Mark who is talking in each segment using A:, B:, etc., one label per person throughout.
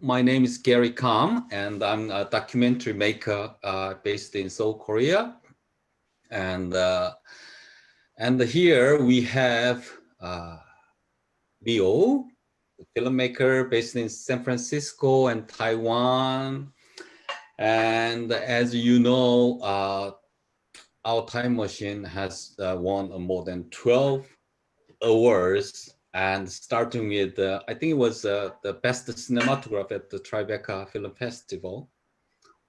A: My name is Gary Kam, and I'm a documentary maker based in Seoul, Korea. And here we have Leo, the filmmaker based in San Francisco and Taiwan. And as you know, our time machine has won more than 12 awards, and starting with I think it was the best cinematographer at the Tribeca Film Festival,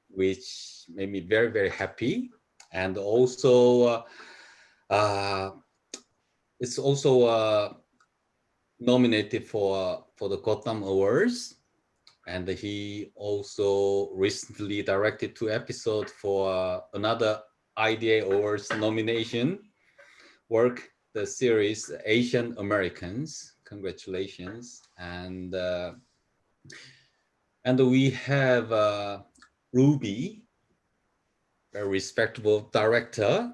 A: which made me very, very happy. And also it's also nominated for the Gotham Awards. And he also recently directed 2 episodes for another IDA Awards nomination work, the series Asian Americans. Congratulations. And we have Ruby, a respectable director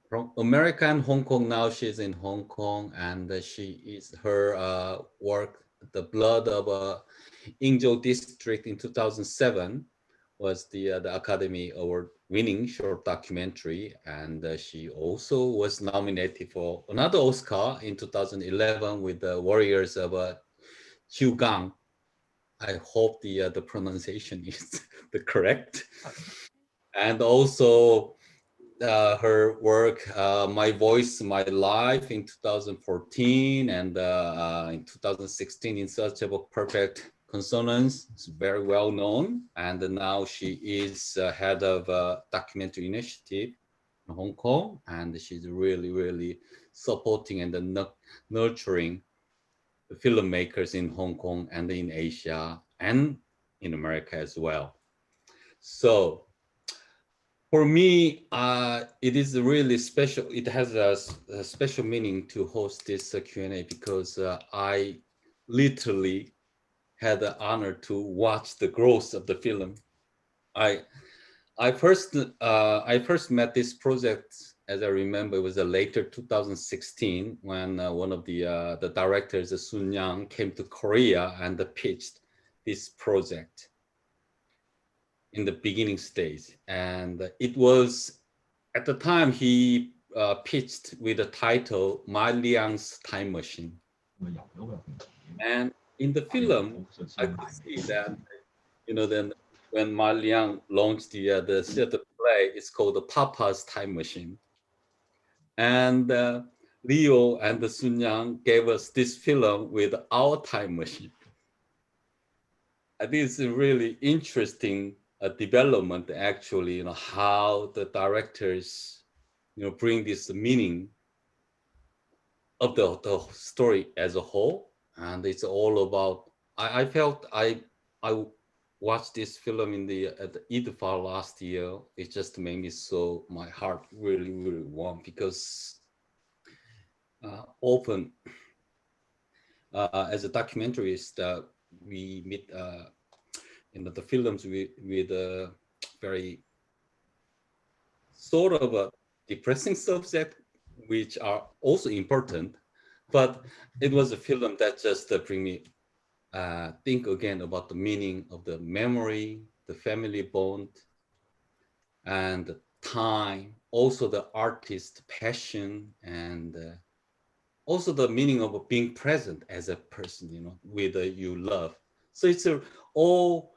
A: from America and Hong Kong. Now she's in Hong Kong, and she is her work, The Blood of Ingzhou District in 2007 was the Academy Award winning short documentary, and she also was nominated for another Oscar in 2011 with the Warriors of Chiang. I hope the pronunciation is the correct. And also her work, My Voice, My Life in 2014, and in 2016, In Search of a Perfect Consonance. It's very well known. And now she is head of a documentary initiative in Hong Kong, and she's really, really supporting and nurturing the filmmakers in Hong Kong and in Asia and in America as well. So for me, it is really special. It has a special meaning to host this Q&A because I literally had the honor to watch the growth of the film. I first met this project, as I remember, it was later 2016 when one of the directors, Sun Yang, came to Korea and pitched this project in the beginning stage. And it was, at the time, he pitched with the title Ma Liang's Time Machine. And in the film, I could see that, then when Ma Liang launched the theater play, it's called the Papa's Time Machine. And Leo and the Sun Yang gave us this film with our time machine. I think it's a really interesting development, actually, how the directors, bring this meaning of the story as a whole. And it's all about, I felt I watched this film at the IDFA last year. It just made me so, my heart really, really warm, because often as a documentarist, we meet the films with a very sort of a depressing subject, which are also important. But it was a film that just bring me think again about the meaning of the memory, the family bond, and time, also the artist passion, and also the meaning of being present as a person, with you love. So it's all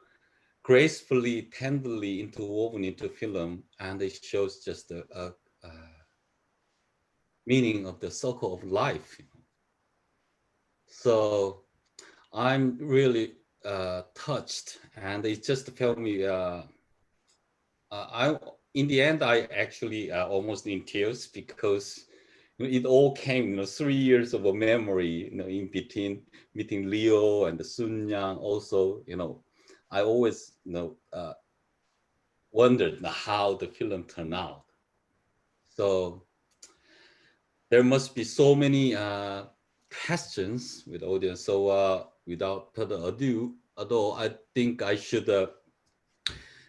A: gracefully, tenderly interwoven into film, and it shows just a meaning of the circle of life. So I'm really touched, and it just felt me. In the end, I actually almost in tears, because it all came, 3 years of a memory, in between meeting Leo and the Sun Yang. Also, I always, wondered how the film turned out. So there must be so many questions with audience. So without further ado, I think I should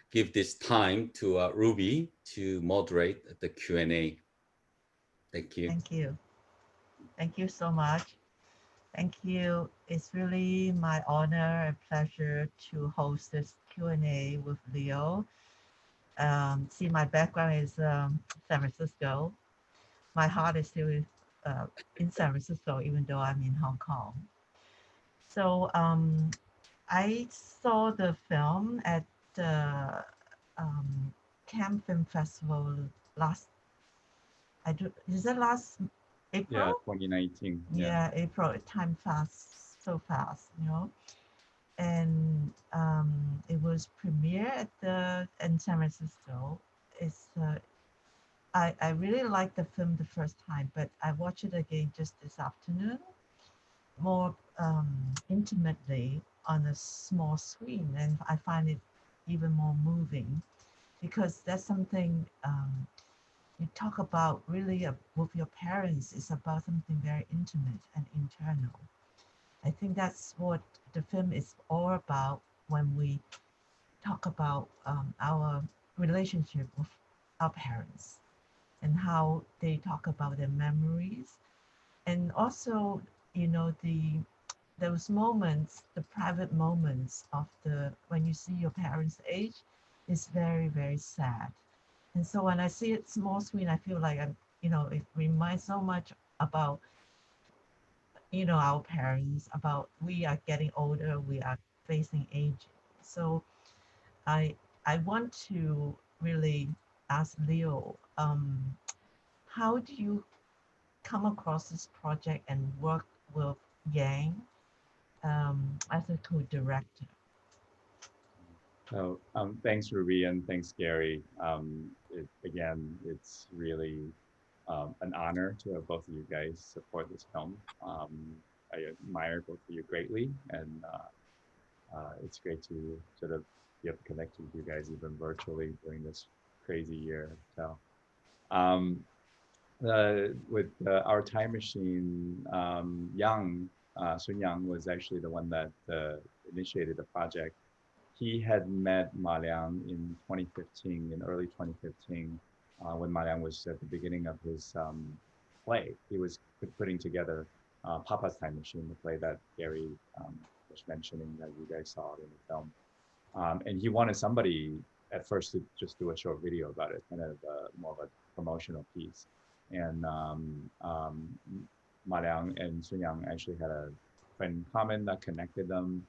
A: give this time to Ruby to moderate the Q&A. Thank you.
B: Thank you. Thank you so much. Thank you. It's really my honor and pleasure to host this Q&A with Leo. See, my background is San Francisco. My heart is still uh, in San Francisco, even though I'm in Hong Kong. So I saw the film at the um, Cannes Film Festival last. I do. Is it last
C: Yeah,
B: April?
C: 2019. Yeah.
B: Yeah, April. Time fast, so fast, And it was premiere at the in San Francisco. It's I really liked the film the first time, but I watched it again just this afternoon, more intimately on a small screen, and I find it even more moving because that's something you talk about really with your parents. It's about something very intimate and internal. I think that's what the film is all about when we talk about our relationship with our parents and how they talk about their memories, and also the those moments, the private moments of the when you see your parents age, is very very sad. And so when I see it small screen, I feel like it reminds so much about our parents, about we are getting older, we are facing age. So I I want to really ask Leo, how do you come across this project and work with Yang as a co-director?
C: So thanks, Ruby, and thanks, Gary. Again, it's really an honor to have both of you guys support this film. I admire both of you greatly, and it's great to sort of be able to connect with you guys even virtually during this crazy year. So, um, with our time machine, Sun Yang was actually the one that initiated the project. He had met Ma Liang in 2015, in early 2015, when Ma Liang was at the beginning of his play. He was putting together Papa's Time Machine, the play that Gary was mentioning that you guys saw in the film. And he wanted somebody at first to just do a short video about it, kind of more of a promotional piece. And Ma Liang and Sun Yang actually had a friend in common that connected them.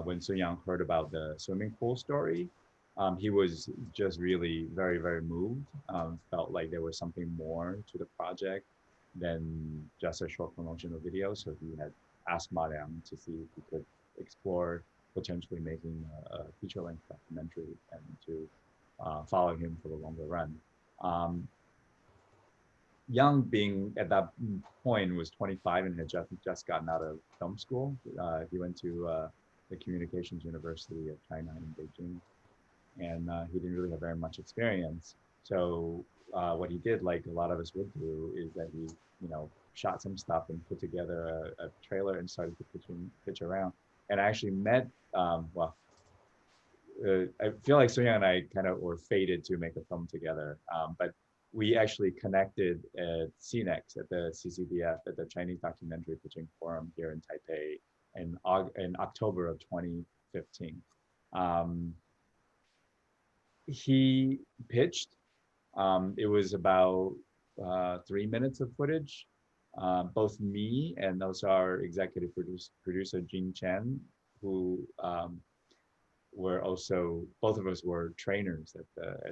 C: When Sun Yang heard about the swimming pool story, he was just really very, very moved. Felt like there was something more to the project than just a short promotional video. So he had asked Ma Liang to see if he could explore potentially making a feature-length documentary and to follow him for the longer run. Um, Young, being at that point, was 25 and had just gotten out of film school. He went to the Communications University of China in Beijing, and he didn't really have very much experience. So what he did, like a lot of us would do, is that he, shot some stuff and put together a trailer and started to pitch around. And I actually met, well, I feel like Sonia and I kind of were fated to make a film together. But we actually connected at CNEX, at the CCDF, at the Chinese Documentary Pitching Forum here in Taipei in October of 2015. Um, he pitched. It was about 3 minutes of footage. Both me and also our executive producer Jing Chen, who were also, both of us were trainers at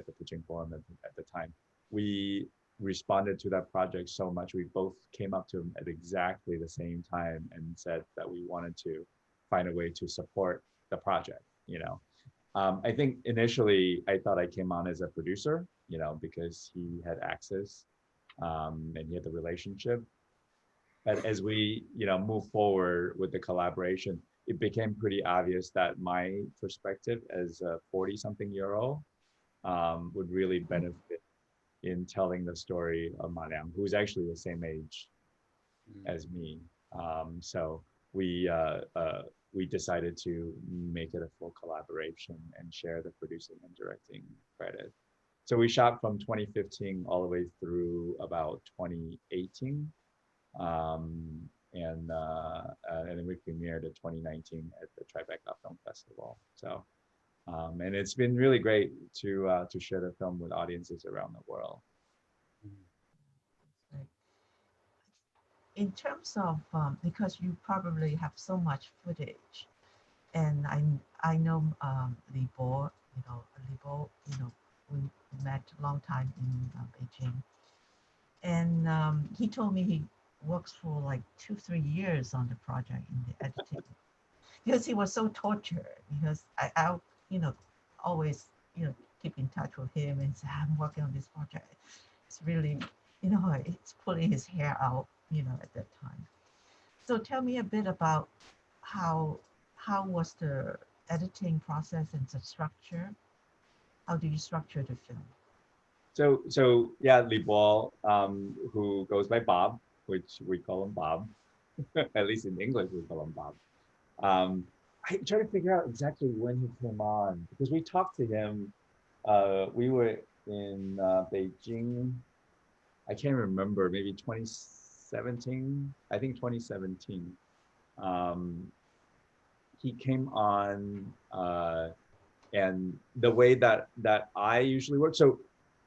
C: the pitching forum at the time. We responded to that project so much. We both came up to him at exactly the same time and said that we wanted to find a way to support the project. I think initially I thought I came on as a producer, because he had access and he had the relationship. But as we, move forward with the collaboration, it became pretty obvious that my perspective as a 40-something-year-old would really benefit in telling the story of Ma Liang, who's actually the same age
A: Mm.
C: as me. So we uh, uh, we decided to make it a full collaboration and share the producing and directing credit. So we shot from 2015 all the way through about 2018. Um, and then we premiered in 2019 at the Tribeca Film Festival. So and it's been really great to share the film with audiences around the world.
B: Like, in terms of because you probably have so much footage, and I know Libo, Libo, we met a long time in Beijing, and he told me he works for like 2 3 years on the project in the editing because he was so tortured because I always keep in touch with him and say I'm working on this project. It's really it's pulling his hair out at that time. So tell me a bit about how how was the editing process and the structure? How do you structure the film?
C: So yeah, Li Bo, who goes by Bob, which we call him Bob, at least in English we call him Bob. I try to figure out exactly when he came on because we talked to him. We were in Beijing. I can't remember, maybe 2017. I think 2017. Um, he came on, and the way that I usually work. So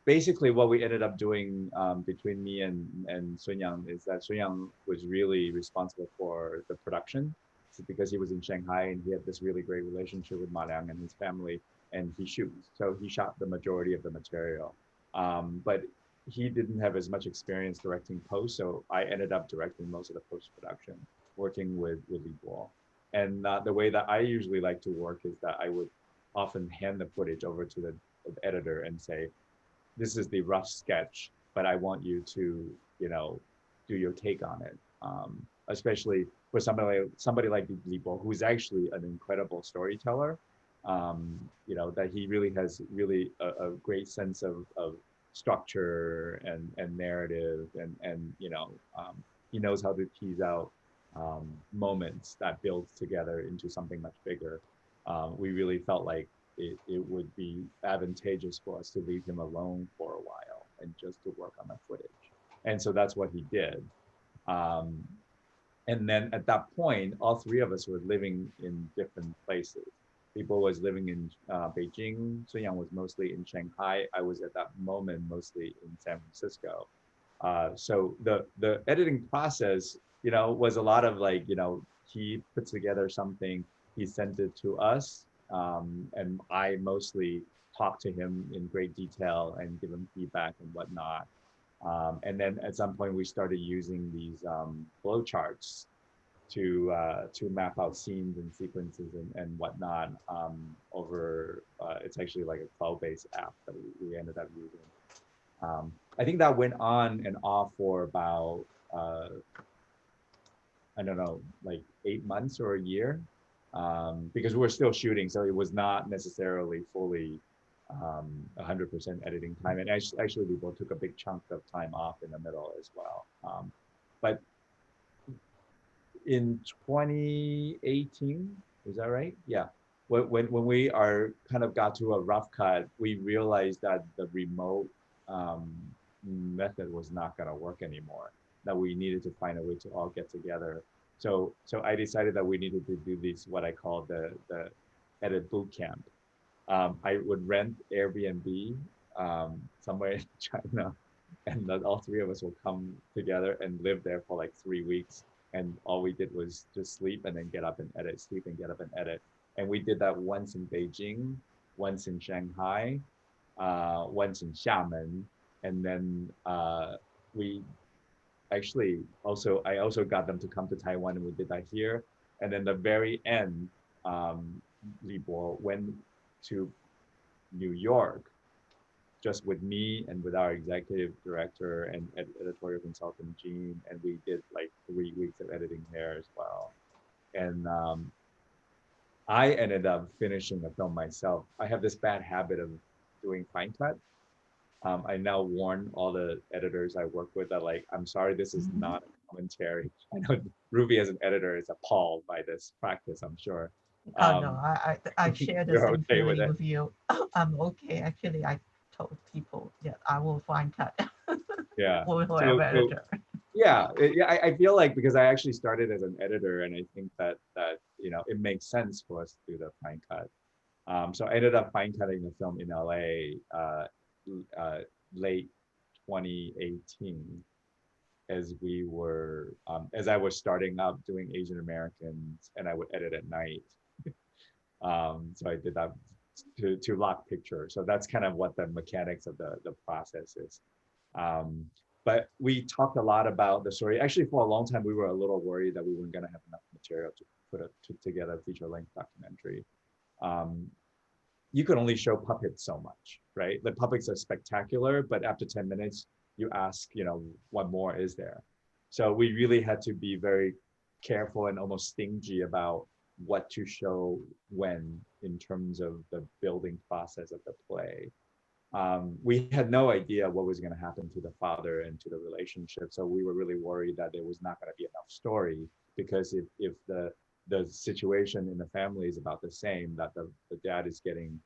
C: basically, what we ended up doing between me and Sun Yang is that Sun Yang was really responsible for the production, so because he was in Shanghai and he had this really great relationship with Ma Liang and his family, and he shoots. So he shot the majority of the material, but he didn't have as much experience directing post, so I ended up directing most of the post production, working with Li Bo. And the way that I usually like to work is that I would often hand the footage over to the editor and say, this is the rough sketch, but I want you to, do your take on it. Especially for somebody like Libo, who's actually an incredible storyteller. That he really has really a great sense of structure and narrative and he knows how to tease out moments that builds together into something much bigger. We really felt like it would be advantageous for us to leave him alone for a while and just to work on the footage. And so that's what he did. Um, and then at that point, all three of us were living in different places. People was living in Beijing. Sun Yang was mostly in Shanghai. I was at that moment mostly in San Francisco. So the editing process, was a lot of like, he puts together something, he sent it to us, and I mostly talk to him in great detail and give him feedback and whatnot. And then at some point we started using these flow charts to map out scenes and sequences and whatnot over. It's actually like a cloud-based app that we ended up using. I think that went on and off for about I don't know, like 8 months or a year, because we were still shooting, so it was not necessarily fully 100% editing time. And actually, we both took a big chunk of time off in the middle as well. But in 2018, is that right? Yeah. When we are kind of got to a rough cut, we realized that the remote method was not going to work anymore. That we needed to find a way to all get together. So I decided that we needed to do this, what I call the edit boot camp. I would rent Airbnb somewhere in China, and then all three of us will come together and live there for like 3 weeks. And all we did was just sleep and then get up and edit, sleep and get up and edit. And we did that once in Beijing, once in Shanghai, once in Xiamen, and then we actually I also got them to come to Taiwan, and we did that here. And then the very end, Li Bo went to New York just with me and with our executive director and editorial consultant Jean, and we did like 3 weeks of editing there as well. And I ended up finishing the film myself. I have this bad habit of doing fine cut. I now warn all the editors I work with that, like, I'm sorry, this is not a commentary. I know Ruby as an editor is appalled by this practice, I'm sure.
B: Oh no, I share the
C: You're
B: same
C: okay with
B: feeling
C: it?
B: with you. I'm okay. Actually, I told people that I will find cut
C: Yeah.
B: with
C: So
B: whoever editor.
C: Yeah, yeah. I feel like because I actually started as an editor, and I think that it makes sense for us to do the fine cut. So I ended up fine cutting the film in LA late 2018 as as I was starting up doing Asian Americans, and I would edit at night. So I did that to lock picture. So that's kind of what the mechanics of the process is. Um, but we talked a lot about the story. Actually, for a long time, we were a little worried that we weren't going to have enough material to together a feature-length documentary. Um, you can only show puppets so much, right? The puppets are spectacular, but after 10 minutes, you ask, what more is there? So we really had to be very careful and almost stingy about what to show when in terms of the building process of the play. We had no idea what was going to happen to the father and to the relationship. So we were really worried that there was not going to be enough story, because if the situation in the family is about the same, that the dad is getting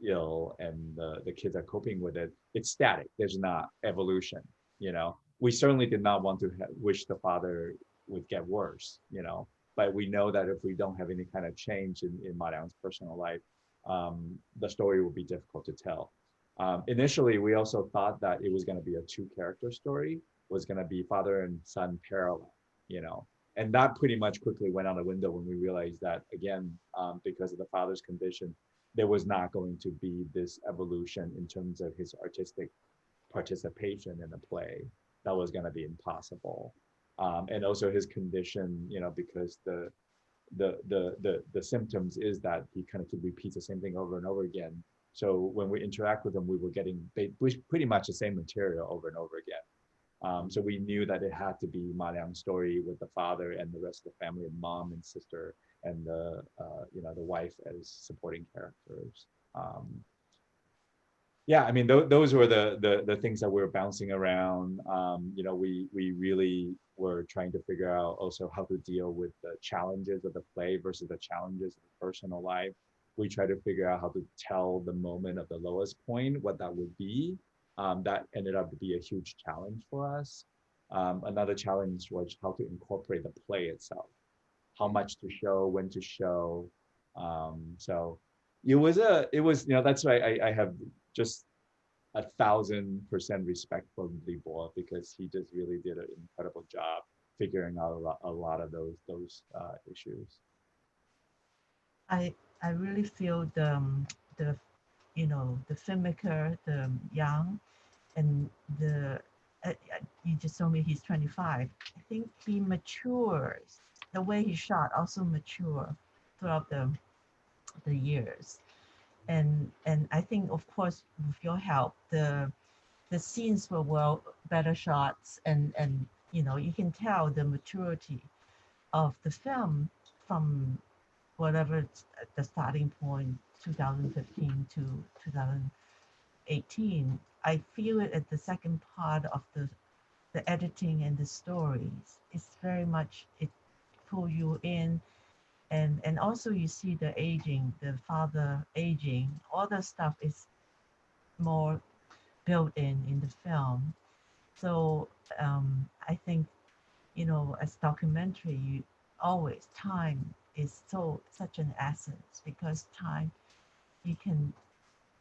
C: ill and the kids are coping with it, it's static. There's not evolution. We certainly did not want to wish the father would get worse, but we know that if we don't have any kind of change in Ma Liang's personal life, the story will be difficult to tell. Initially, we also thought that it was going to be a two-character story, was going to be father and son parallel, and that pretty much quickly went out the window when we realized that, again, because of the father's condition, there was not going to be this evolution in terms of his artistic participation in the play. That was going to be impossible. And also his condition, because the symptoms is that he kind of could repeat the same thing over and over again. So when we interact with him, we were getting pretty much the same material over and over again. So we knew that it had to be Ma Liang's story with the father and the rest of the family, and mom and sister, and the wife as supporting characters. Yeah, I mean, those were the things that we were bouncing around. We really were trying to figure out also how to deal with the challenges of the play versus the challenges of the personal life. We tried to figure out how to tell the moment of the lowest point, what that would be. That ended up to be a huge challenge for us. Another challenge was how to incorporate the play itself, how much to show, when to show. So that's why I have just 1,000% respect for Li Bo, because he just really did an incredible job figuring out a lot of those issues.
B: I really feel the the filmmaker, the Yang, and you just told me he's 25. I think he matures. The way he shot also mature throughout the years. And I think, of course, with your help, the scenes were better shots, and you can tell the maturity of the film from whatever the starting point, 2015 to 2018. I feel it at the second part of the editing and the stories. It's very much, it pull you in, and also you see the aging, the father aging, all the stuff is more built in the film. So I think, as documentary, you always, time is such an essence, because time, you can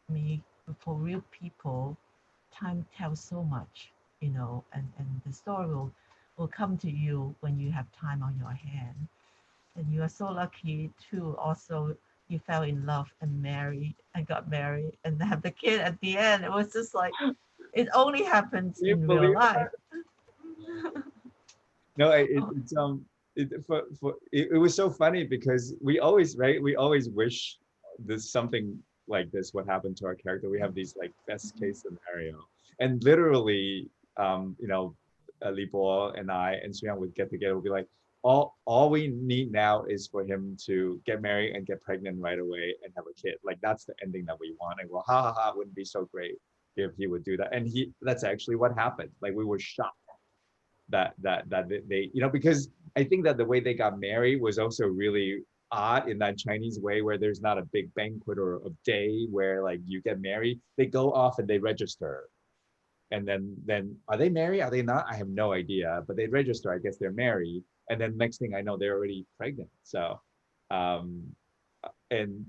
B: make, for real people, time tells so much, and the story will come to you when you have time on your hand. And you are so lucky to also, you fell in love and married and got married and have the kid at the end. It was just like, it only happens
C: Can you
B: in real
C: believe
B: life.
C: No,
B: Oh,
C: it was so funny because we always, right, we always wish this something like this would happen to our character. We have these like best case scenario, and literally, Li Bo and I and Suyang would get together. We'd be like, all we need now is for him to get married and get pregnant right away and have a kid. Like that's the ending that we want. And well, ha ha ha, wouldn't be so great if he would do that. And that's actually what happened. Like we were shocked that they, because I think that the way they got married was also really odd in that Chinese way, where there's not a big banquet or a day where like you get married. They go off and they register, and then are they married? Are they not? I have no idea. But they register. I guess they're married. And then next thing I know, they're already pregnant. So, um, and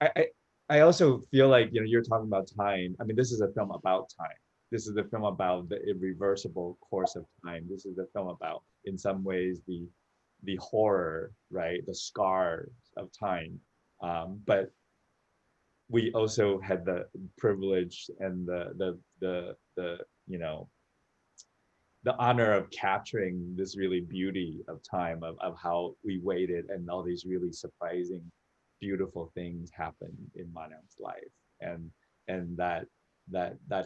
C: I, I I also feel like, you know, you're talking about time. I mean, this is a film about time. This is a film about the irreversible course of time. This is a film about, in some ways, the horror, right, the scars of time. But we also had the privilege and the you know, the honor of capturing this really beauty of time, of how we waited and all these really surprising beautiful things happened in Manam's life, and that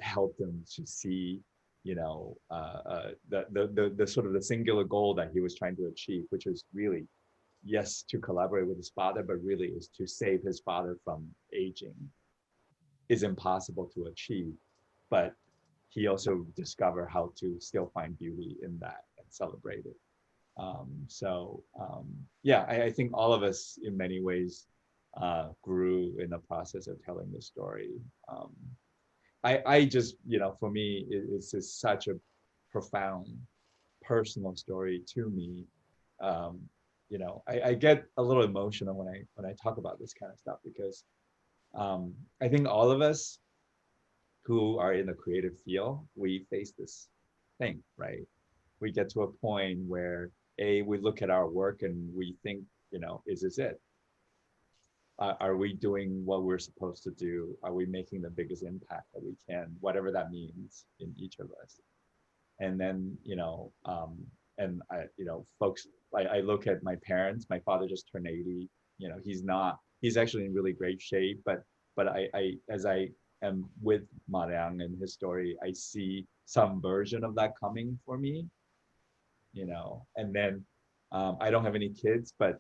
C: helped him to see, you know, the sort of the singular goal that he was trying to achieve, which was really, yes, to collaborate with his father, but really is to save his father from aging, is impossible to achieve. But he also discovered how to still find beauty in that and celebrate it. Yeah, I think all of us in many ways grew in the process of telling the story. I just, you know, for me, it's just such a profound personal story to me. Um, you know, I get a little emotional when I talk about this kind of stuff, because I think all of us who are in the creative field, we face this thing, right? We get to a point where we look at our work and we think, you know, is this it? Are we doing what we're supposed to do? Are we making the biggest impact that we can, whatever that means in each of us? And then, you know, and I, you know, folks, I look at my parents. My father just turned 80. You know, he's actually in really great shape, but as I am with Mariang and his story, I see some version of that coming for me, you know. And then I don't have any kids, but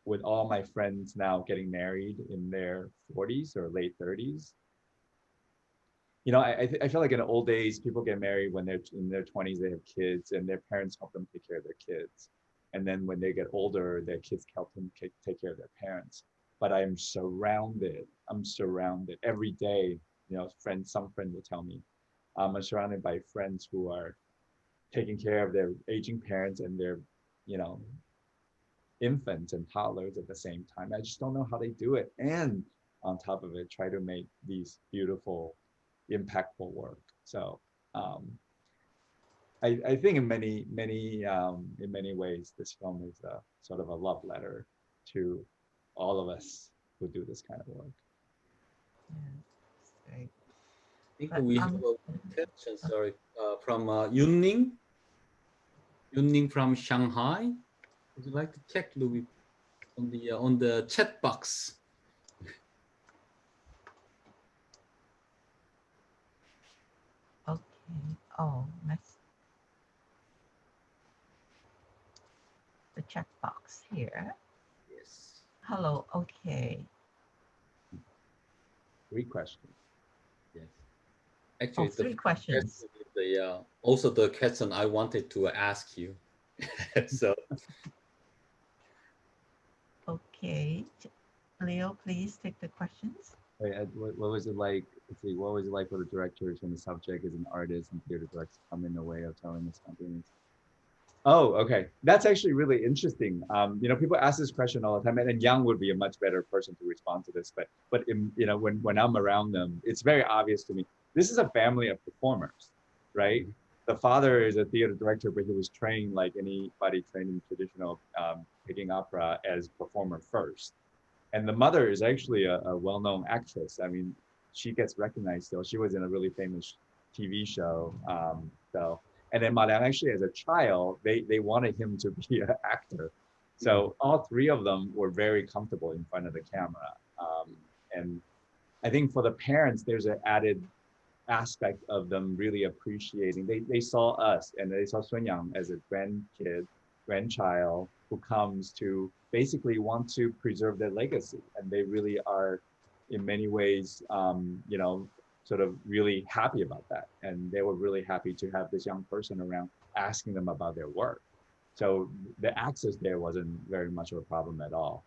C: with all my friends now getting married in their 40s or late 30s, you know, I feel like in the old days, people get married when they're in their 20s, they have kids, and their parents help them take care of their kids. And then when they get older, their kids help them take care of their parents. But I'm surrounded every day. You know, some friend will tell me, I'm surrounded by friends who are taking care of their aging parents and their, you know, infants and toddlers at the same time. I just don't know how they do it. And on top of it, try to make these beautiful, impactful work. So I think in many ways, this film is a sort of a love letter to all of us who do this kind of work.
B: Yeah, it's great.
A: I think
B: But
A: we have a question, sorry, from Yunning from Shanghai. Would you like to check, Louis, on the chat box?
B: okay. Oh, next the checkbox here.
A: Yes.
B: Hello. Okay.
C: Great question.
A: Yes.
B: Oh,
A: Actually, the
B: three
A: first
B: questions.
A: question is also the question I wanted to ask you. So
B: Okay. Leo, please take the questions.
C: Wait, what was it like? Let's see, what was it like for the directors when the subject is an artist and theater directors come in the way of telling this company? Oh, okay. That's actually really interesting. You know, people ask this question all the time, and Yang would be a much better person to respond to this. But you know, when I'm around them, it's very obvious to me. This is a family of performers, right? The father is a theater director, but he was trained like anybody trained in traditional picking opera as performer first. And the mother is actually a well-known actress. I mean, she gets recognized still. She was in a really famous TV show. So, and then Mariang actually, as a child, they wanted him to be an actor. So all three of them were very comfortable in front of the camera. And I think for the parents, there's an added aspect of them really appreciating. They saw us and they saw Sun Yang as a grandchild who comes to basically want to preserve their legacy. And they really are, in many ways, you know, sort of really happy about that. And they were really happy to have this young person around asking them about their work. So the access there wasn't very much of a problem at all.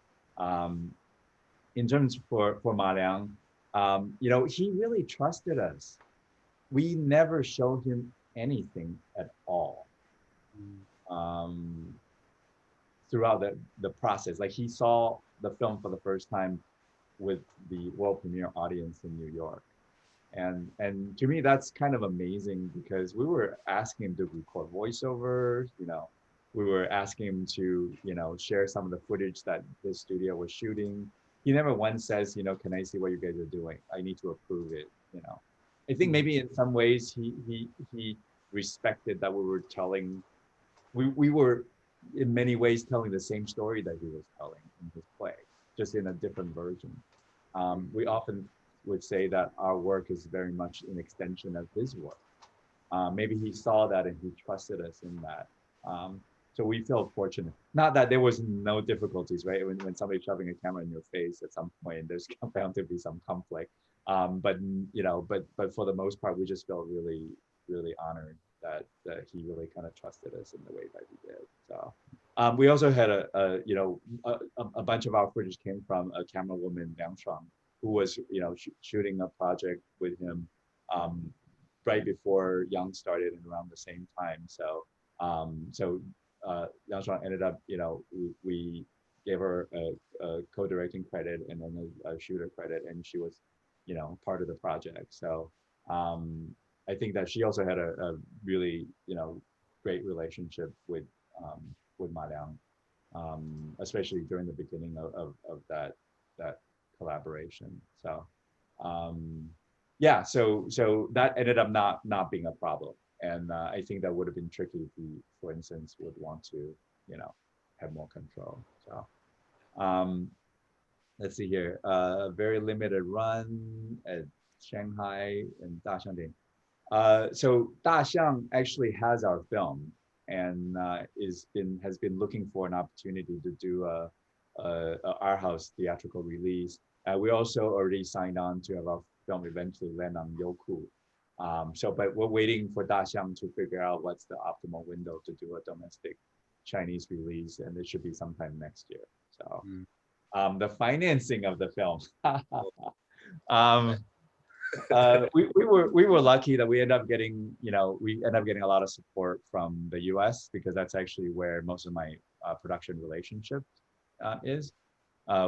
C: In terms for Ma Liang, you know, he really trusted us. we never showed him anything at all.
A: Mm.
C: Um, throughout the process. Like he saw the film for the first time with the world premiere audience in New York. And to me that's kind of amazing because we were asking him to record voiceovers, we were asking him to, share some of the footage that the studio was shooting. He never once says, can I see what you guys are doing? I need to approve it. I think
A: Mm.
C: maybe in some ways he respected that we were telling we were in many ways telling the same story that he was telling in his play, just in a different version. We often would say that our work is very much an extension of his work. Maybe he saw that and he trusted us in that. So we felt fortunate. Not that there was no difficulties, right? When somebody's shoving a camera in your face at some point, there's bound to be some conflict. But for the most part, we just felt really, really honored that he really kind of trusted us in the way that he did. So we also had a bunch of our footage came from a camera woman, Liang Shuang, who was shooting a project with him um, right before Young started and around the same time. Yang Shuang ended up, we gave her a co-directing credit and then a shooter credit, and she was, part of the project. So I think that she also had a really, great relationship with Ma Liang, especially during the beginning of that collaboration. So um, yeah, so that ended up not being a problem, and I think that would have been tricky if he, for instance, would want to, have more control. So let's see here, very limited run at Shanghai and Daxiang. So Daxiang actually has our film and has been looking for an opportunity to do a art house theatrical release. We also already signed on to have our film eventually land on Youku. But we're waiting for Daxiang to figure out what's the optimal window to do a domestic Chinese release, and it should be sometime next year. So
A: Mm.
C: the financing of the film.
A: Oh,
C: um, we were lucky that we end up getting, we end up getting a lot of support from the U.S. because that's actually where most of my production relationship is.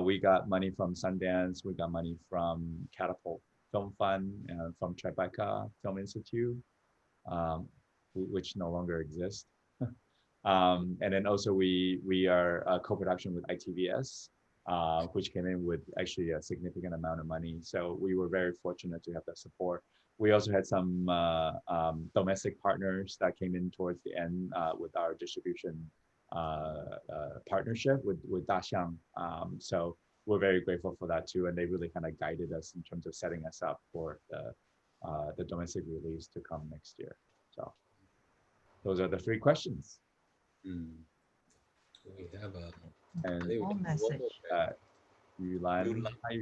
C: We got money from Sundance, we got money from Catapult Film Fund, from Tribeca Film Institute, um, which no longer exists. And then also we are a co-production with ITVS, which came in with actually a significant amount of money. So we were very fortunate to have that support. We also had some domestic partners that came in towards the end with our distribution partnership with Daxiang. So we're very grateful for that too, and they really kind of guided us in terms of setting us up for the domestic release to come next year. So those are the three questions.
A: mm. We have a, I
C: And
A: think we
B: Whole
A: have one more
B: message.
C: Yulan,
A: question.
C: hi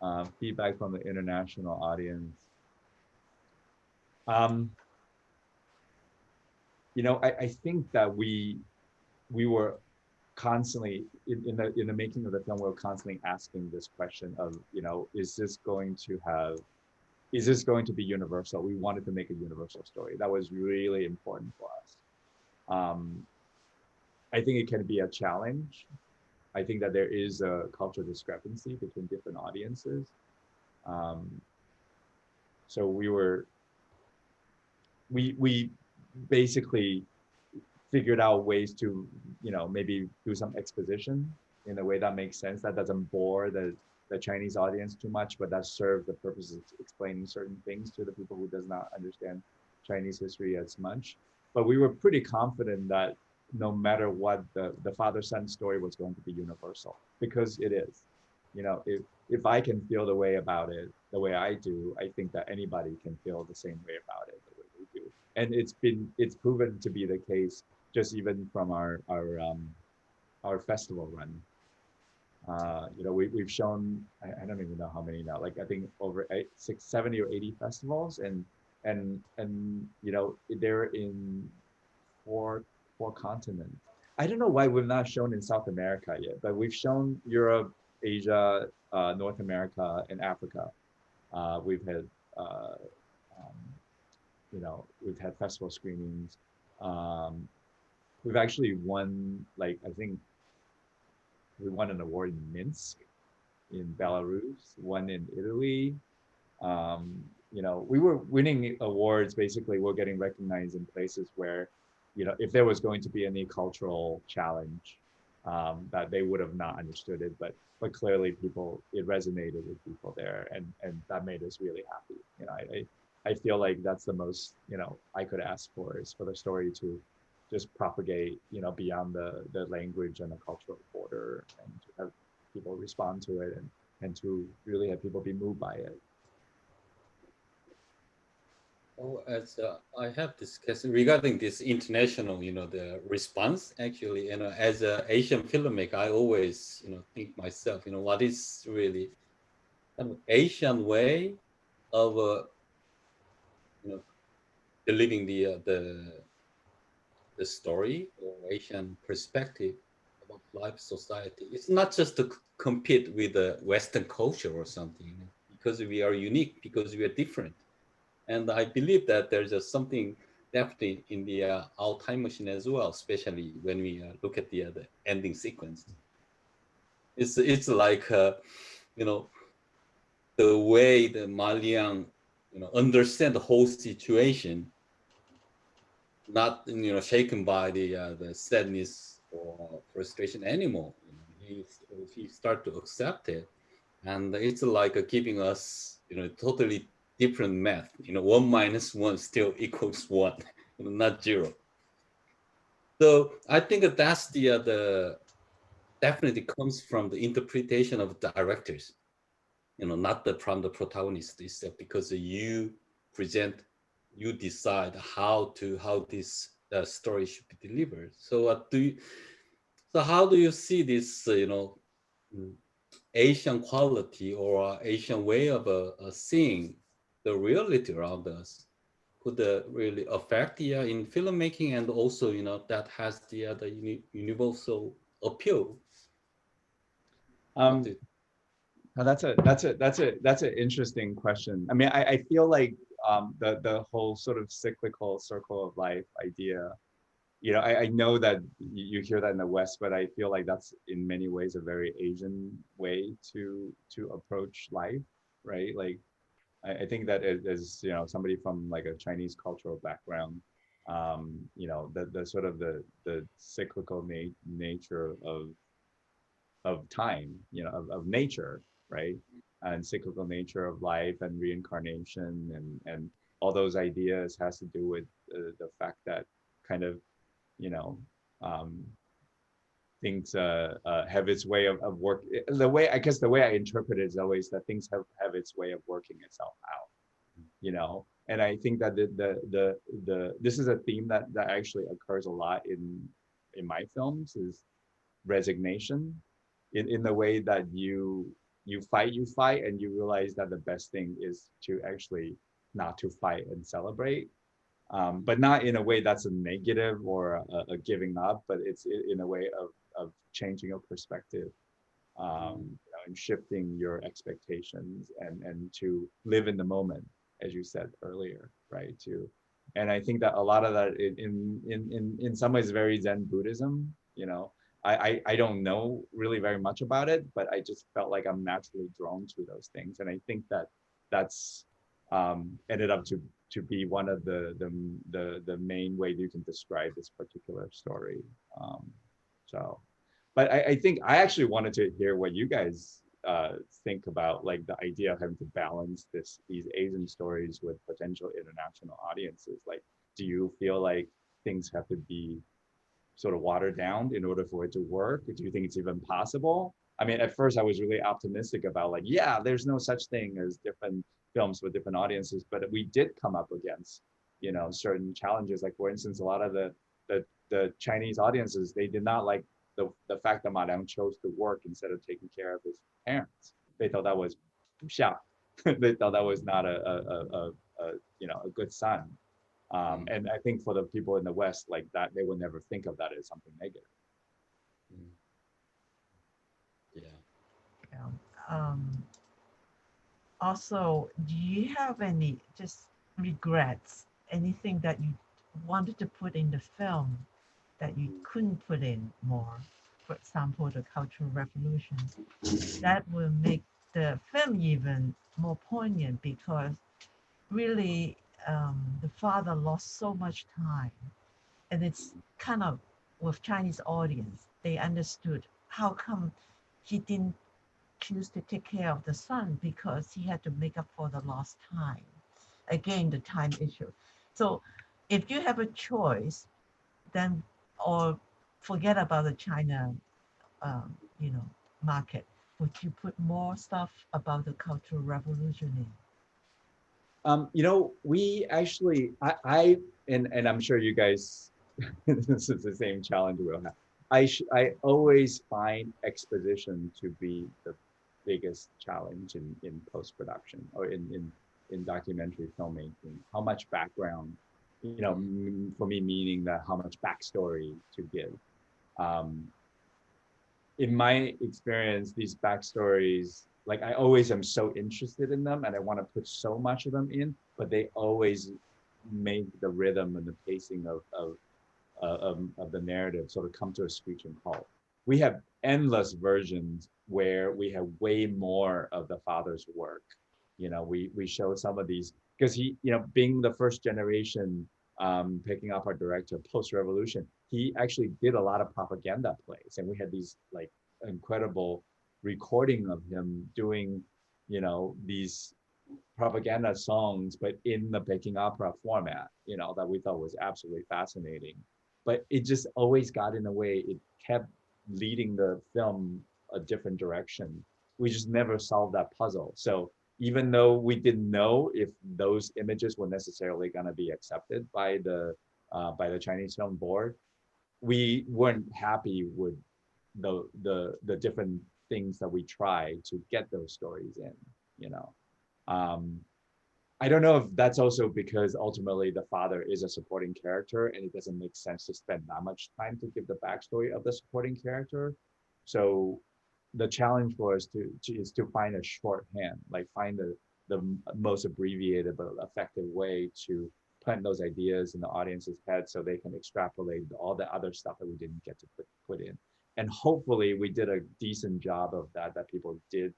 C: Yulan. Feedback from the international audience. Um, I think that we were constantly in the making of the film, we were constantly asking this question of, is this going to be universal? We wanted to make a universal story. That was really important for us. I think it can be a challenge. I think that there is a cultural discrepancy between different audiences. Um, so we basically figured out ways to, maybe do some exposition in a way that makes sense, that doesn't bore the Chinese audience too much, but that serves the purpose of explaining certain things to the people who does not understand Chinese history as much. But we were pretty confident that no matter what, the father-son story was going to be universal, because it is. If I can feel the way about it, the way I do, I think that anybody can feel the same way about it, the way we do. And it's proven to be the case just even from our festival run. We've shown, I don't even know how many now, like I think over 70 or 80 festivals, and they're in four continents. I don't know why we've not shown in South America yet, but we've shown Europe, Asia, North America, and Africa. We've had um, we've had festival screenings. Um, we've actually won, like, I think we won an award in Minsk, in Belarus, one in Italy. Um, we were winning awards. Basically, we're getting recognized in places where, if there was going to be any cultural challenge, that they would have not understood it, but clearly it resonated with people there, and that made us really happy. I feel like that's the most, I could ask for, is for the story to just propagate, beyond the language and the cultural border, and to have people respond to it, and to really have people be moved by it.
A: Oh, as I have discussed regarding this international, the response actually, as an Asian filmmaker, I always, think myself, what is really an Asian way of, you know, delivering the story or Asian perspective about life, society. It's not just to compete with the Western culture or something, because we are unique, because we are different. And I believe that there's just something definitely in the Our Time Machine as well, especially when we look at the ending sequence. It's like you know the way the Maliang understand the whole situation, not shaken by the sadness or frustration anymore. He start to accept it, and it's like giving us totally different math. 1 - 1 still equals 1, not 0. So I think that's the definitely comes from the interpretation of directors, not from the protagonist itself, because present you decide how this story should be delivered. So how do you see this mm, Asian quality or Asian way of seeing the reality around us could really affect in filmmaking, and also that has the universal appeal? What
C: Um,
A: do
C: Now that's an interesting question. I mean, I feel like, the whole sort of cyclical circle of life idea. I know that you hear that in the West, but I feel like that's in many ways a very Asian way to approach life, right? Like, I think that as somebody from like a Chinese cultural background, the sort of the cyclical nature of time, of nature, right? And cyclical nature of life and reincarnation, and all those ideas has to do with the fact that kind of, you know, um, things have its way of work. The way, I guess, the way I interpret it is always that things have its way of working itself out, And I think that this is a theme that actually occurs a lot in my films, is resignation, in the way that you fight and you realize that the best thing is to actually not to fight and celebrate, but not in a way that's a negative or a giving up, but it's in a way of changing your perspective, and shifting your expectations, and to live in the moment, as you said earlier, right? And I think that a lot of that in some ways very Zen Buddhism. I don't know really very much about it, but I just felt like I'm naturally drawn to those things, and I think that's ended up to be one of the main way you can describe this particular story. So, but I think I actually wanted to hear what you guys think about, like, the idea of having to balance these Asian stories with potential international audiences. Like, do you feel like things have to be sort of watered down in order for it to work? Do you think it's even possible? I mean, at first I was really optimistic about, like, yeah, there's no such thing as different films with different audiences, but we did come up against, certain challenges. Like, for instance, a lot of the Chinese audiences, they did not like the fact that Ma Liang chose to work instead of taking care of his parents. They thought that was they thought that was not a good son. And I think for the people in the West, like that, they would never think of that as something negative.
A: Yeah.
B: Yeah. Um, Also, do you have any just regrets? Anything that you wanted to put in the film that you couldn't put in more? For example, the Cultural Revolution. That will make the film even more poignant because really the father lost so much time, and it's kind of with Chinese audience, they understood how come he didn't choose to take care of the son because he had to make up for the lost time. Again, the time issue. So if you have a choice, then or forget about the China, you know, market. Would you put more stuff about the Cultural Revolution in?
C: You know, we actually, and I'm sure you guys, this is the same challenge we'll have. I always find exposition to be the biggest challenge in post production or in documentary filmmaking. How much background, you know, for me meaning that how much backstory to give. Um, in my experience, these backstories, like I always am so interested in them and I want to put so much of them in, but they always make the rhythm and the pacing of the narrative sort of come to a screeching halt. We have endless versions where we have way more of the father's work. You know, we show some of these because he, you know, being the first generation, picking up our director post-revolution, he actually did a lot of propaganda plays, and we had these like incredible recording of him doing, you know, these propaganda songs, but in the Peking opera format, you know, that we thought was absolutely fascinating. But it just always got in the way. It kept leading the film a different direction. We just never solved that puzzle. So even though we didn't know if those images were necessarily going to be accepted by the Chinese Film Board, we weren't happy with the different things that we tried to get those stories in, you know. Um, I don't know if that's also because ultimately the father is a supporting character and it doesn't make sense to spend that much time to give the backstory of the supporting character. So the challenge for us is to find a shorthand, like find the most abbreviated but effective way to plant those ideas in the audience's head so they can extrapolate all the other stuff that we didn't get to put in. And hopefully we did a decent job of that, that people did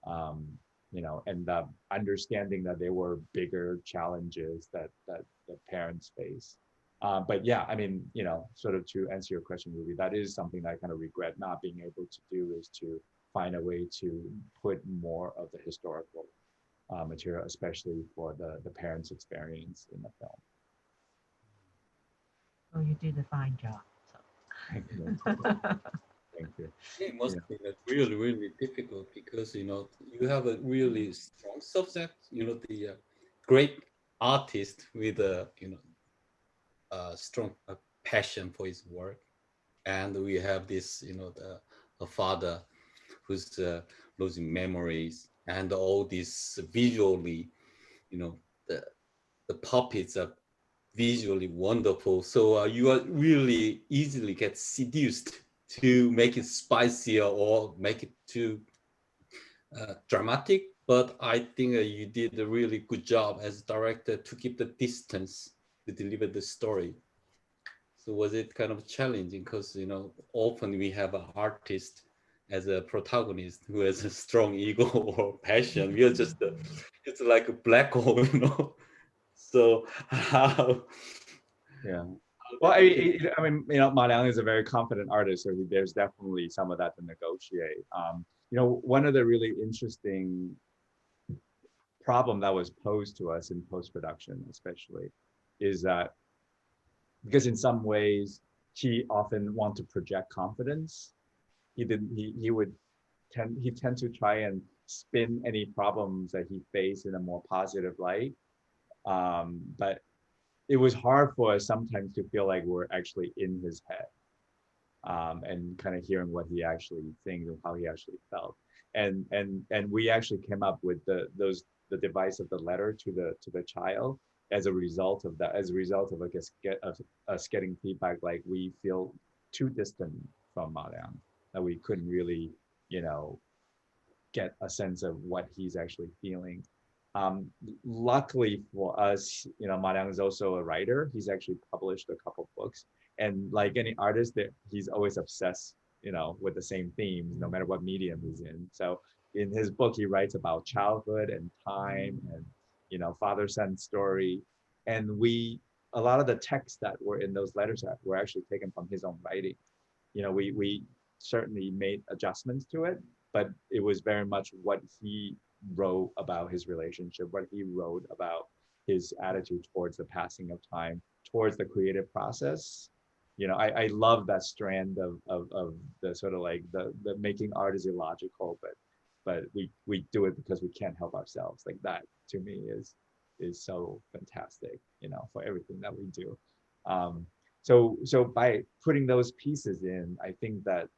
C: um, you know, and the understanding that there were bigger challenges that the parents face. But yeah, I mean, you know, sort of to answer your question, Ruby, that is something that I kind of regret not being able to do, is to find a way to put more of the historical material, especially for the parents' experience in the film.
B: Oh, you did a fine job.
C: Thank you.
B: So.
C: Thank you.
A: It must
C: Yeah.
A: be like really, really difficult because you know you have a really strong subject. You know the great artist with a strong passion for his work, and we have this the a father who's losing memories, and all this visually, you know the the puppets are visually wonderful. So you are really easily get seduced to make it spicier or make it too dramatic. But I think you did a really good job as a director to keep the distance to deliver the story. So was it kind of challenging? Because often we have an artist as a protagonist who has a strong ego or passion. We are just it's like a black hole, So how
C: Yeah. Well,
A: did you keep?
C: I mean, you know, Ma Liang is a very confident artist, so there's definitely some of that to negotiate. You know, one of the really interesting problem that was posed to us in post-production, especially, is that because in some ways he often want to project confidence, he would tend to try and spin any problems that he faced in a more positive light. But it was hard for us sometimes to feel like we're actually in his head, and kind of hearing what he actually thinks and how he actually felt. And we actually came up with the device of the letter to the child as a result of that, as a result of, I guess, us getting feedback like we feel too distant from Mariam, that we couldn't really, you know, get a sense of what he's actually feeling. Luckily for us, you know, Ma Liang is also a writer. He's actually published a couple books, and like any artist, that he's always obsessed, you know, with the same themes, no matter what medium he's in. So in his book, he writes about childhood and time, and you know, father-son story, and a lot of the texts that were in those letters that were actually taken from his own writing. You know, we certainly made adjustments to it, but it was very much what he wrote about his relationship, what he wrote about his attitude towards the passing of time, towards the creative process. You know, I love that strand of the sort of like the making art is illogical, but we do it because we can't help ourselves. Like that to me is so fantastic, you know, for everything that we do. So by putting those pieces in, I think that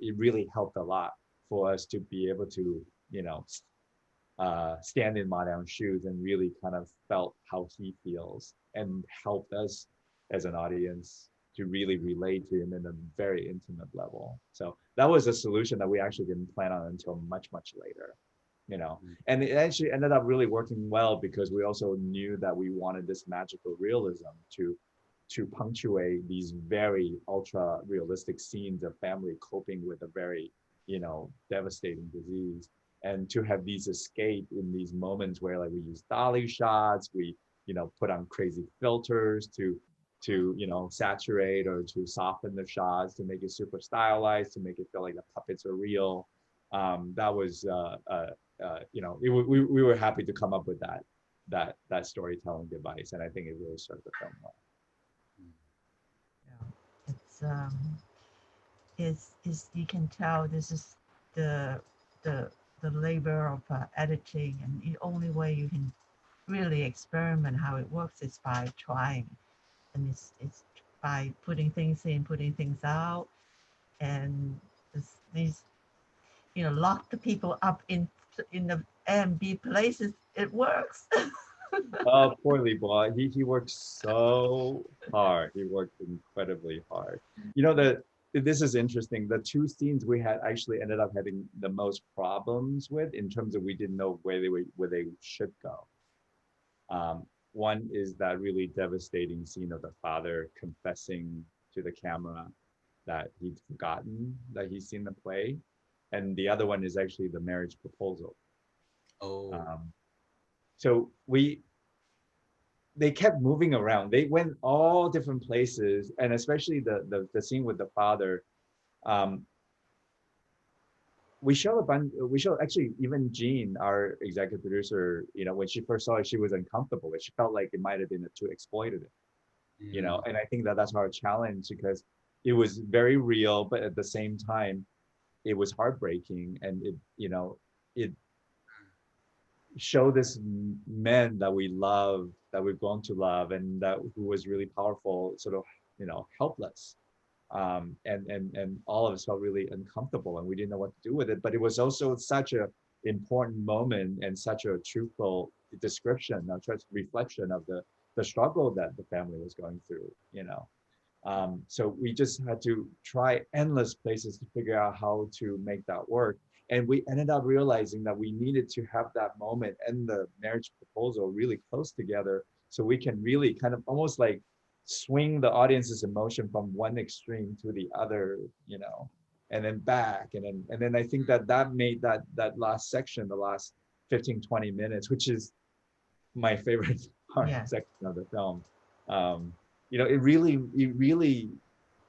C: it really helped a lot for us to be able to, you know, stand in Ma Liang's shoes and really kind of felt how he feels and helped us as an audience to really relate to him in a very intimate level. So that was a solution that we actually didn't plan on until much, much later, you know. And it actually ended up really working well because we also knew that we wanted this magical realism to punctuate these very ultra realistic scenes of family coping with a very, you know, devastating disease, and to have these escape in these moments where like we use dolly shots, we, you know, put on crazy filters to you know, saturate or to soften the shots to make it super stylized, to make it feel like the puppets are real. That was you know, we were happy to come up with that storytelling device, and I think it really served the film well.
B: Yeah. It's you can tell this is the the the labor of editing, and the only way you can really experiment how it works is by trying, and it's by putting things in, putting things out, and these, you know, lock the people up in the A and B places. It works.
C: Oh, poor Lee Boy. He worked so hard. He worked incredibly hard. You know, this is interesting. The two scenes we had actually ended up having the most problems with in terms of we didn't know where they should go. One is that really devastating scene of the father confessing to the camera that he'd forgotten that he's seen the play. And the other one is actually the marriage proposal.
A: Oh.
C: So they kept moving around. They went all different places, and especially the scene with the father. We showed a bunch. We showed actually even Jean, our executive producer. You know, when she first saw it, she was uncomfortable. She felt like it might have been too exploitative. You know, and I think that that's our challenge because it was very real, but at the same time, it was heartbreaking, and it, you know, it show this man that we love, that we've grown to love, and that who was really powerful, sort of, you know, helpless. And all of us felt really uncomfortable, and we didn't know what to do with it. But it was also such a important moment and such a truthful description, a reflection of the struggle that the family was going through. You know, so we just had to try endless places to figure out how to make that work. And we ended up realizing that we needed to have that moment and the marriage proposal really close together so we can really kind of almost like swing the audience's emotion from one extreme to the other, you know, and then back. And then I think that made that last section, the last 15, 20 minutes, which is my favorite part
B: Yeah.
C: section of the film. You know, it really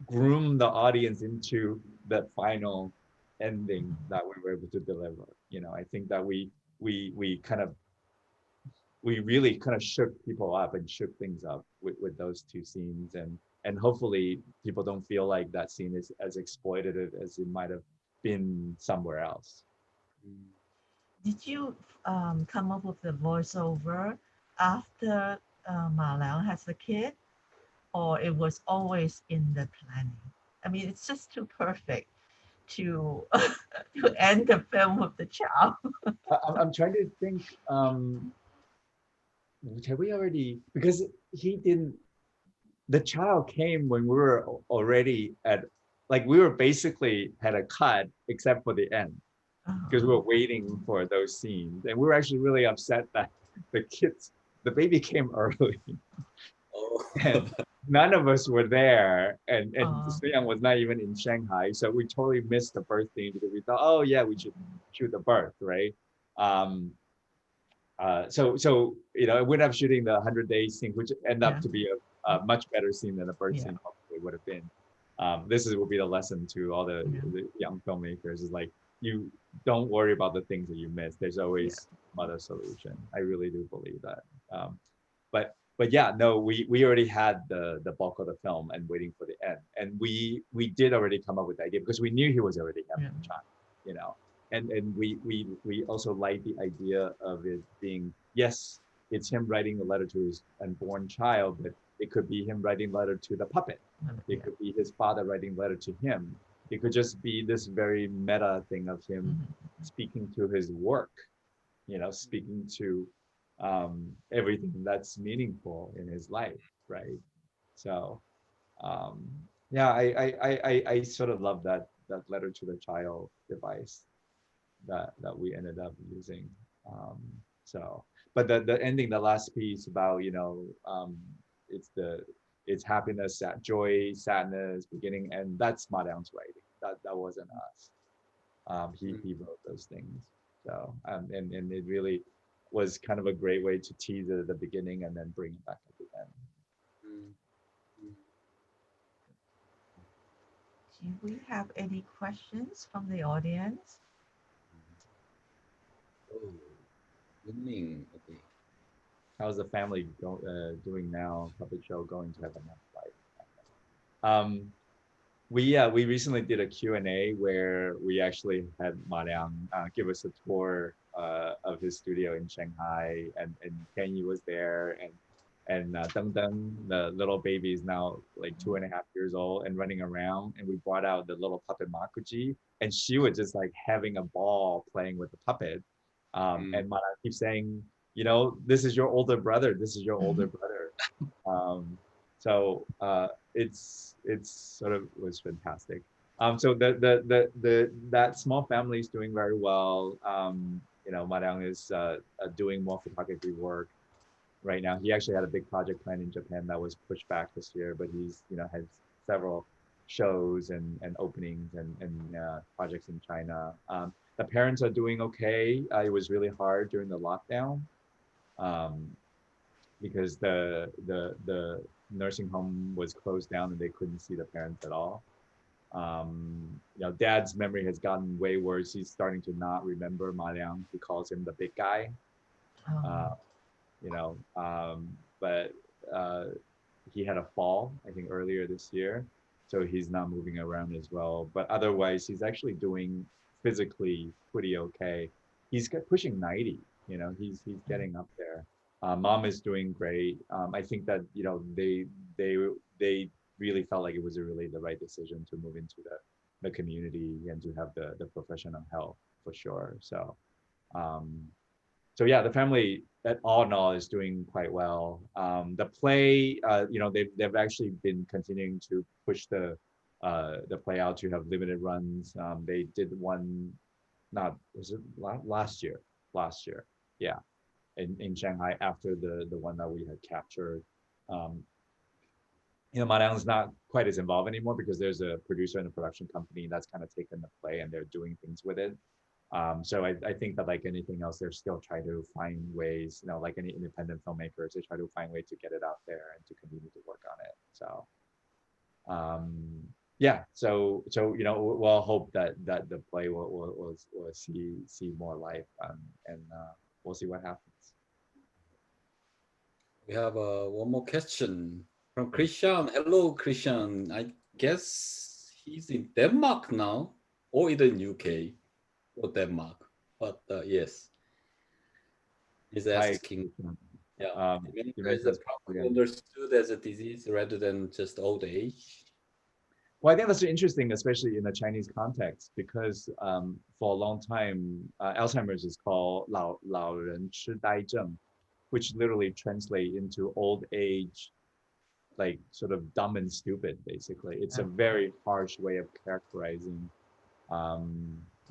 C: groomed the audience into the final ending that we were able to deliver. You know, I think that we kind of we really kind of shook people up and shook things up with those two scenes, and hopefully people don't feel like that scene is as exploitative as it might have been somewhere else.
B: Did you come up with the voiceover after Ma Liang has the kid, or it was always in the planning? I mean, it's just too perfect to to end the film with the child.
C: I'm trying to think. Have we already, because he didn't, the child came when we were already at, like we were basically had a cut except for the end. because we
B: Uh-huh.
C: were waiting for those scenes, and we were actually really upset that the kids, the baby came early,
A: Oh.
C: and none of us were there, and
B: Uh,
C: Suyang was not even in Shanghai, so we totally missed the birth scene because we thought, oh yeah, we should shoot the birth, right? Um, so we ended up shooting the 100 days scene, which ended up
B: yeah.
C: to be a much better scene than the birth
B: Yeah.
C: scene probably would have been. This is will be the lesson to all
B: Yeah.
C: the young filmmakers is like you don't worry about the things that you miss. There's
B: Yeah.
C: always another solution. I really do believe that. But yeah, no, we already had the bulk of the film and waiting for the end, and we did already come up with the idea because we knew he was already having
B: Yeah.
C: a child, you know, and we also like the idea of it being, yes, it's him writing a letter to his unborn child, but it could be him writing a letter to the puppet. It
B: Yeah.
C: could be his father writing a letter to him. It could just be this very meta thing of him
B: Mhm.
C: speaking to his work, speaking to everything that's meaningful in his life, right? So um, yeah, I sort of love that letter to the child device that we ended up using. Um, so, but the ending, the last piece about it's the it's happiness, joy, sadness, beginning, and that's Mariang's writing. That wasn't us. He wrote those things. So and it really was kind of a great way to tease it at the beginning and then bring it back at the end.
A: Mm, mm.
B: Do we have any questions from the audience?
A: Oh, winning. Okay.
C: How's the family doing now? Puppet show going to have enough life. Um, we recently did a Q&A where we actually had Mariang give us a tour of his studio in Shanghai, and Kenny was there, and Deng Deng, the little baby, is now like 2.5 years old and running around, and we brought out the little puppet Makuji, and she was just like having a ball playing with the puppet,
A: Mm,
C: and Mariang keeps saying, this is your older brother, this is your older brother. So it's sort of was fantastic. So the that small family is doing very well. Mariang is doing more photography work right now. He actually had a big project planned in Japan that was pushed back this year, but he's has several shows and openings and projects in China. The parents are doing okay. It was really hard during the lockdown. Um, because the nursing home was closed down and they couldn't see the parents at all. Dad's memory has gotten way worse. He's starting to not remember Ma Liang. He calls him the big guy. Uh,
B: Oh,
C: you know, but uh, he had a fall, I think, earlier this year, so he's not moving around as well. But otherwise, he's actually doing physically pretty okay. He's pushing 90. He's getting up there. Mom is doing great. I think that they they really felt like it was really the right decision to move into the community and to have the professional help for sure. Um, so yeah, the family at all in all is doing quite well. The play, they've actually been continuing to push the play out to have limited runs. They did one, not was it last year? Last year, yeah, in Shanghai after the one that we had captured. Um, Mariang's not quite as involved anymore because there's a producer and a production company that's kind of taken the play and they're doing things with it. So I think that like anything else, they're still trying to find ways, like any independent filmmakers, they try to find ways to get it out there and to continue to work on it. So yeah, so we'll hope that the play will see more life, and we'll see what happens.
A: we have one more question from Christian. Hello, Christian. I guess he's in Denmark now, or either in UK or Denmark. But yes, he's
C: Hi.
A: asking. Yeah,
C: You
A: dementia is
C: mentioned
A: probably
C: again.
A: understood as a disease rather than just old age.
C: Well, I think that's interesting, especially in the Chinese context, because for a long time, Alzheimer's is called 老人痴呆症, which literally translate into old age, like sort of dumb and stupid. Basically, it's a very harsh way of characterizing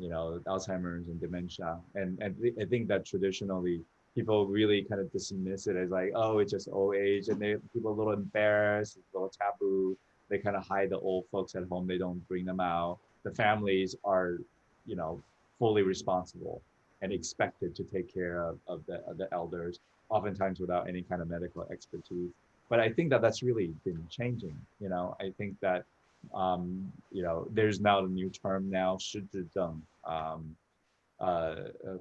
C: Alzheimer's and dementia. And I think that traditionally people really kind of dismiss it as like, oh, it's just old age, and people are a little embarrassed, it's a little taboo. They kind of hide the old folks at home. They don't bring them out. The families are, you know, fully responsible and expected to take care of the elders, oftentimes without any kind of medical expertise. But I think that that's really been changing. I think that there's now a new term now, 失智症,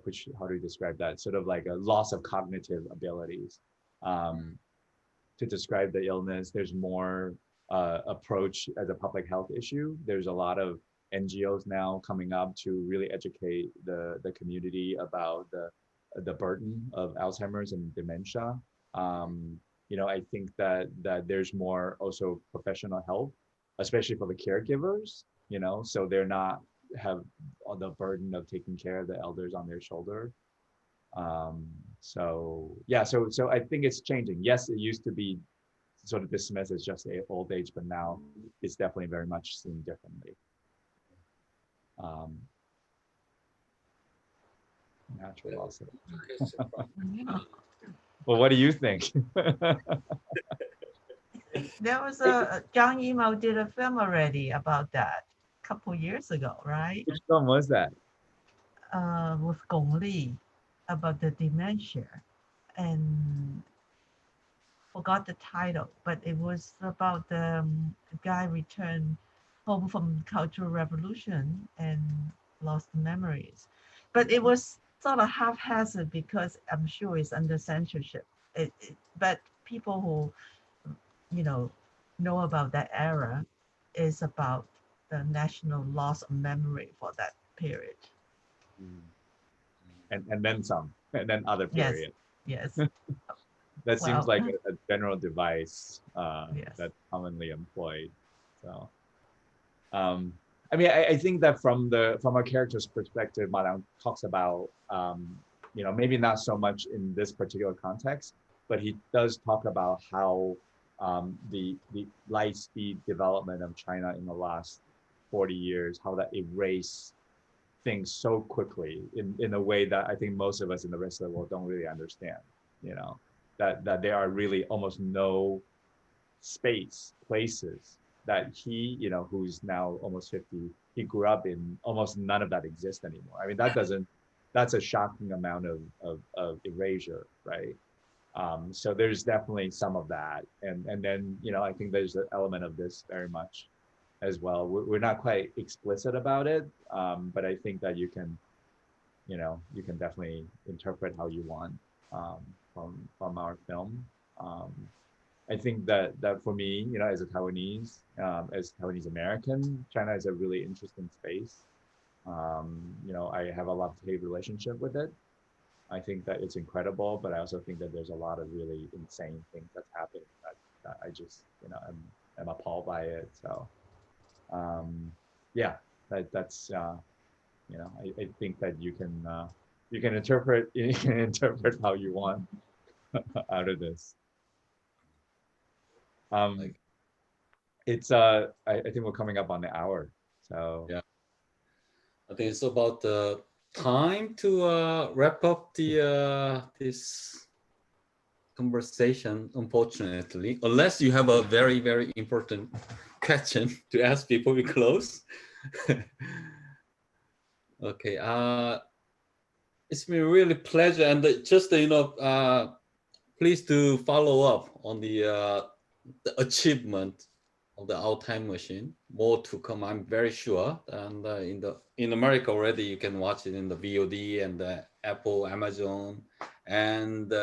C: which, how do you describe that? Sort of like a loss of cognitive abilities. To describe the illness, there's more approach as a public health issue. There's a lot of NGOs now coming up to really educate the community about the burden of Alzheimer's and dementia. I think that there's more also professional help, especially for the caregivers, so they're not have the burden of taking care of the elders on their shoulder. So I think it's changing. Yes, it used to be sort of dismissed as just old age, but now it's definitely very much seen differently. Natural also. Well, what do you think?
B: There was a Zhang Yimou did a film already about that a couple years ago, right?
C: Which film was that?
B: With Gong Li about the dementia, and forgot the title, but it was about the guy returned home from Cultural Revolution and lost memories. But it was sort of haphazard because I'm sure it's under censorship. But people who know about that era is about the national loss of memory for that period.
C: And then some, and then other period.
B: Yes.
C: That seems like a general device
B: Yes.
C: that's commonly employed. So, I think that from a character's perspective, Madame talks about, maybe not so much in this particular context, but he does talk about how the light speed development of China in the last 40 years, how that erased things so quickly in a way that I think most of us in the rest of the world don't really understand. That there are really almost no places that he, who's now almost 50, he grew up in, almost none of that exists anymore. I mean, that's a shocking amount of erasure, right? So there's definitely some of that. And then, I think there's an element of this very much as well. We're not quite explicit about it, but I think that you can definitely interpret how you want from our film. I think that for me, as a Taiwanese, as Taiwanese American, China is a really interesting space. I have a love-hate relationship with it. I think that it's incredible, but I also think that there's a lot of really insane things that's happening that I just, I'm appalled by it. So, that's I think that you can interpret how you want out of this. It's I think we're coming up on the hour, so
A: yeah, I think it's about the time to wrap up the this conversation, unfortunately, unless you have a very, very important question to ask before we close. Okay, it's been really pleasure, and just please do follow up on the achievement of the Our Time Machine. More to come, I'm very sure. And in America already, you can watch it in the VOD and the Apple, Amazon, and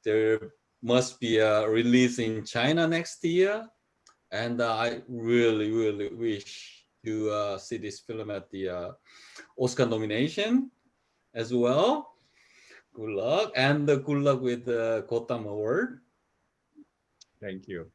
A: there must be a release in China next year. And I really, really wish to see this film at the Oscar nomination as well. Good luck, and good luck with the Gotham Award.
C: Thank you.